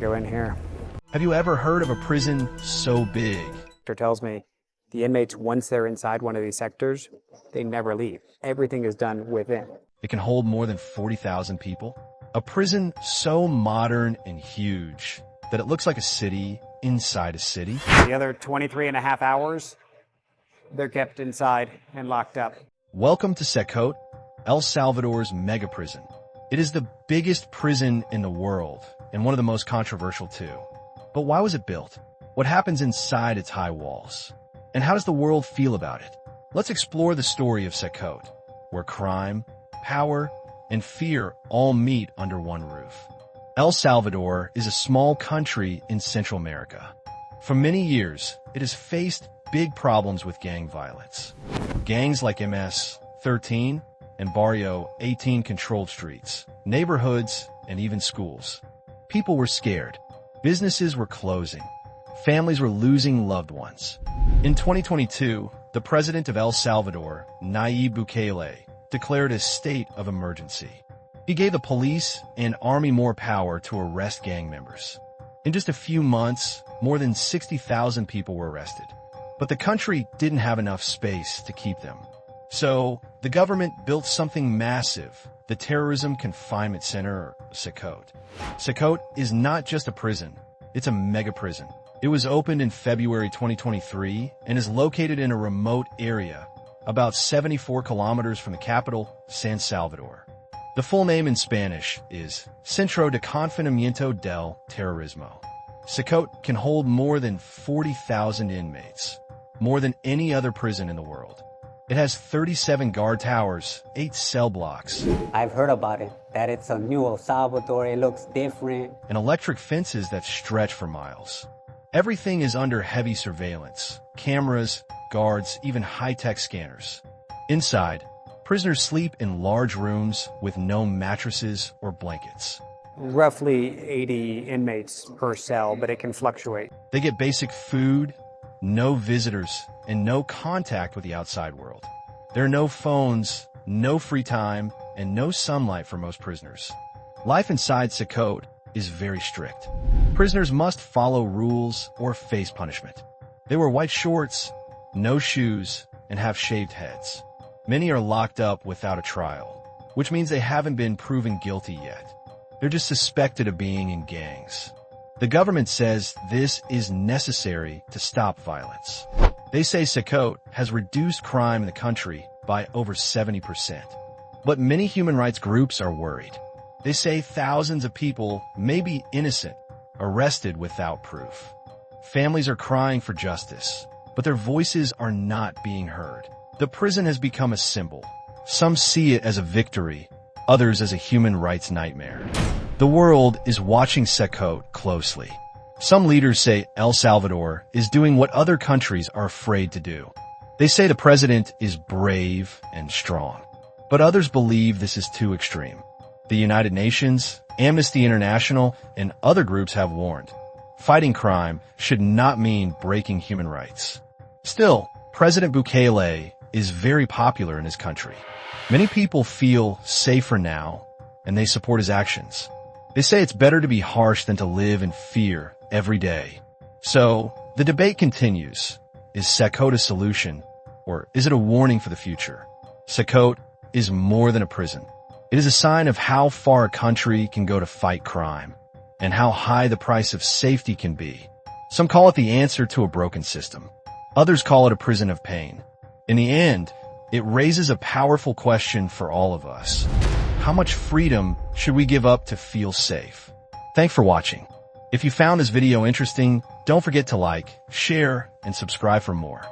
go in here. Have you ever heard of a prison so big? Doctor tells me the inmates, once they're inside one of these sectors, they never leave. Everything is done within. It can hold more than 40,000 people. A prison so modern and huge that it looks like a city inside a city. The other 23 and a half hours, they're kept inside and locked up. Welcome to CECOT, El Salvador's mega prison. It is the biggest prison in the world and one of the most controversial too. But why was it built? What happens inside its high walls? And how does the world feel about it? Let's explore the story of CECOT, where crime, power, and fear all meet under one roof. El Salvador is a small country in Central America. For many years, it has faced big problems with gang violence. Gangs like MS-13 and Barrio 18 controlled streets, neighborhoods, and even schools. People were scared. Businesses were closing. Families were losing loved ones. In 2022, the president of El Salvador, Nayib Bukele, declared a state of emergency. He gave the police and army more power to arrest gang members. In just a few months, more than 60,000 people were arrested. But the country didn't have enough space to keep them. So, the government built something massive, the Terrorism Confinament Center, or CECOT. CECOT is not just a prison, it's a mega prison. It was opened in February 2023 and is located in a remote area, about 74 kilometers from the capital, San Salvador. The full name in Spanish is Centro de Confinamiento del Terrorismo. CECOT can hold more than 40,000 inmates, more than any other prison in the world. It has 37 guard towers, 8 cell blocks. I've heard about it, that it's a new El Salvador, it looks different. And electric fences that stretch for miles. Everything is under heavy surveillance, cameras, guards, even high-tech scanners. Inside, prisoners sleep in large rooms with no mattresses or blankets. Roughly 80 inmates per cell, but it can fluctuate. They get basic food, no visitors, and no contact with the outside world. There are no phones, no free time, and no sunlight for most prisoners. Life inside CECOT is very strict. Prisoners must follow rules or face punishment. They wear white shorts, no shoes, and have shaved heads. Many are locked up without a trial, which means they haven't been proven guilty yet. They're just suspected of being in gangs. The government says this is necessary to stop violence. They say CECOT has reduced crime in the country by over 70%. But many human rights groups are worried. They say thousands of people may be innocent, arrested without proof. Families are crying for justice, but their voices are not being heard. The prison has become a symbol. Some see it as a victory, others as a human rights nightmare. The world is watching CECOT closely. Some leaders say El Salvador is doing what other countries are afraid to do. They say the president is brave and strong. But others believe this is too extreme. The United Nations, Amnesty International, and other groups have warned. Fighting crime should not mean breaking human rights. Still, President Bukele is very popular in his country. Many people feel safer now, and they support his actions. They say it's better to be harsh than to live in fear every day. So, the debate continues. Is CECOT a solution, or is it a warning for the future? CECOT is more than a prison. It is a sign of how far a country can go to fight crime, and how high the price of safety can be. Some call it the answer to a broken system. Others call it a prison of pain. In the end, it raises a powerful question for all of us. How much freedom should we give up to feel safe? Thanks for watching. If you found this video interesting, don't forget to like, share, and subscribe for more.